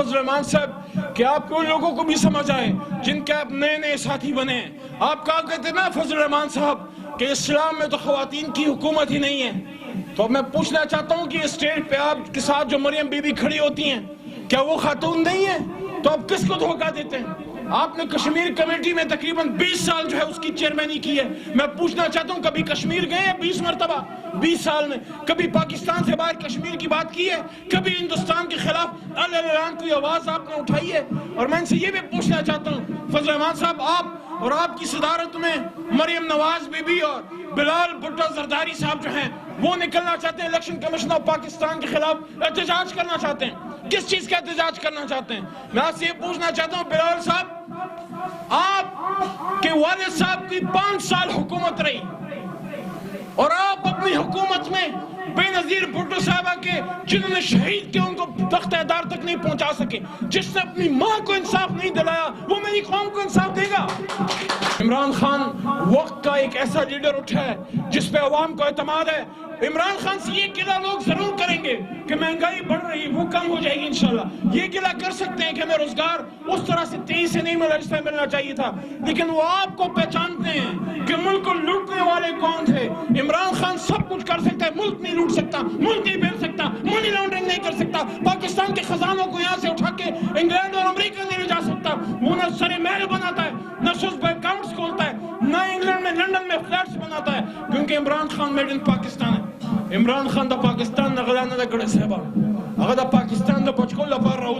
فضل الرحمان صاحب کہ آپ ان لوگوں کو بھی سمجھ آئے جن کے آپ نئے نئے ساتھی بنے. آپ کہا کہتے نا فضل الرحمان صاحب کہ اسلام میں تو خواتین کی حکومت ہی نہیں ہے. تو میں پوچھنا چاہتا ہوں کہ اسٹیج پہ آپ کے ساتھ جو مریم بی بی کھڑی ہوتی ہیں کیا وہ خاتون نہیں ہیں؟ تو آپ کس کو دھوکہ دیتے ہیں؟ آپ نے کشمیر کمیٹی میں تقریباً 20 سال جو ہے اس کی چیئرمینی کی ہے. میں پوچھنا چاہتا ہوں کبھی کشمیر گئے ہیں 20 مرتبہ 20 سال میں؟ کبھی پاکستان سے باہر کشمیر کی بات کی ہے؟ کبھی ہندوستان کے خلاف اعلان کوئی آواز آپ نے اٹھائی ہے؟ اور میں ان سے یہ بھی پوچھنا چاہتا ہوں فضل الرحمان صاحب، آپ اور آپ کی صدارت میں مریم نواز بی بی اور بلال بھٹو زرداری صاحب جو ہیں وہ نکلنا چاہتے ہیں، الیکشن کمیشن آف پاکستان کے خلاف احتجاج کرنا چاہتے ہیں. کس چیز کا احتجاج کرنا چاہتے ہیں؟ میں آپ سے یہ پوچھنا چاہتا ہوں بلال صاحب، آپ کے والد صاحب کی 5 سال حکومت رہی اور آپ اپنی حکومت میں بے نظیر بھٹو صاحبہ کے جنہوں نے شہید کے ان کو تخت اعدار تک نہیں پہنچا سکے، جس نے اپنی ماں کو انصاف نہیں دلایا، وہ میری قوم کو انصاف دے گا؟ عمران خان وقت کا ایک ایسا لیڈر اٹھا ہے جس پہ عوام کو اعتماد ہے. عمران خان سے یہ گلہ لوگ ضرور کریں گے کہ مہنگائی بڑھ رہی، وہ کم ہو جائے گی انشاءاللہ. یہ گلہ کر سکتے ہیں کہ ہمیں روزگار اس طرح سے تیزی سے نہیں ملا جس طرح ملنا چاہیے تھا، لیکن وہ آپ کو پہچانتے ہیں کہ ملک کو لوٹنے والے کون تھے. عمران خان سب کچھ کر سکتا ہے، ملک نہیں لوٹ سکتا، ملک نہیں بیچ سکتا، منی لانڈرنگ نہیں کر سکتا، پاکستان کے خزانوں کو یہاں سے اٹھا کے انگلینڈ اور امریکہ نہیں لے جا سکتا. وہ نہ سرے محل بناتا ہے، نہ سوس بینک اکاؤنٹس کھولتا ہے، نہ انگلینڈ میں لنڈن میں فلیٹس بناتا ہے، کیونکہ عمران خان میڈ ان پاکستان ہے. عمران خان دا پاکستان نہ غلانہ دا گڑے صاحبہ اگر دا پاکستان دا پچکول دا پار رہو